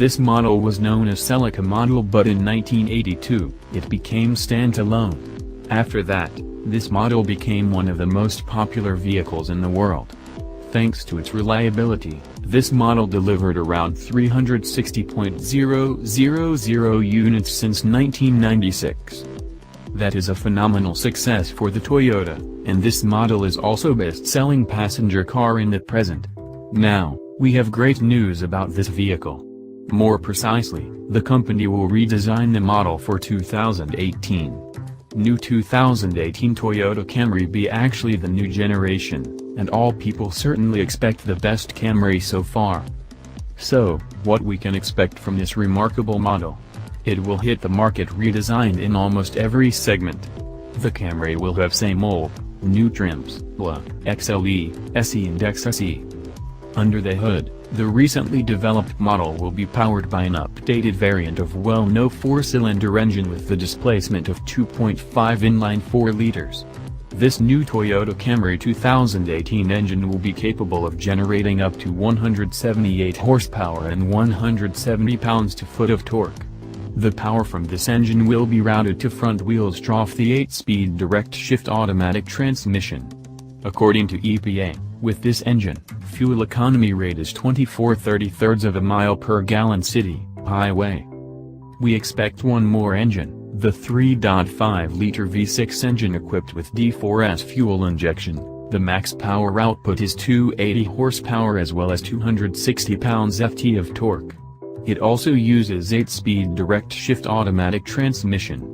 This model was known as Celica model, but in 1982, it became standalone. After that, this model became one of the most popular vehicles in the world. Thanks to its reliability, this model delivered around 360,000 units since 1996. That is a phenomenal success for the Toyota, and this model is also best-selling passenger car in the present. Now, we have great news about this vehicle. More precisely, the company will redesign the model for 2018. New 2018 Toyota Camry be actually the new generation, and all people certainly expect the best Camry so far. So, what we can expect from this remarkable model? It will hit the market redesigned in almost every segment. The Camry will have same old, new trims, XLE, SE and XSE. Under the hood, the recently developed model will be powered by an updated variant of well-known 4-cylinder engine with the displacement of 2.5 inline 4 liters. This new Toyota Camry 2018 engine will be capable of generating up to 178 horsepower and 170 pounds-to-foot of torque. The power from this engine will be routed to front wheels off the 8-speed direct-shift automatic transmission. According to EPA, with this engine, fuel economy rate is 24/33 of a mile per gallon city, highway. We expect one more engine, the 3.5-liter V6 engine equipped with D4S fuel injection. The max power output is 280 horsepower as well as 260 pounds-ft of torque. It also uses 8-speed direct-shift automatic transmission.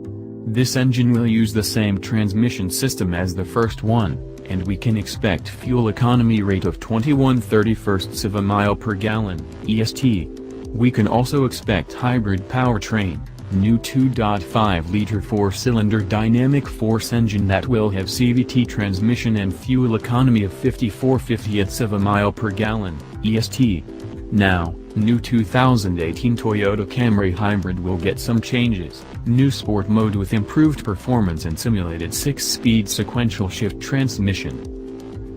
This engine will use the same transmission system as the first one, and we can expect fuel economy rate of 21/31 of a mile per gallon, EST. We can also expect hybrid powertrain, new 2.5-liter 4-cylinder dynamic force engine that will have CVT transmission and fuel economy of 54/50 of a mile per gallon, EST. Now, new 2018 Toyota Camry Hybrid will get some changes. New sport mode with improved performance and simulated 6-speed sequential shift transmission.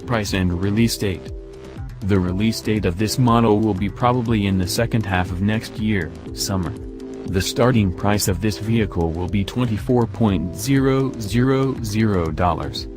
Price and release date. The release date of this model will be probably in the second half of next year, summer. The starting price of this vehicle will be $24,000.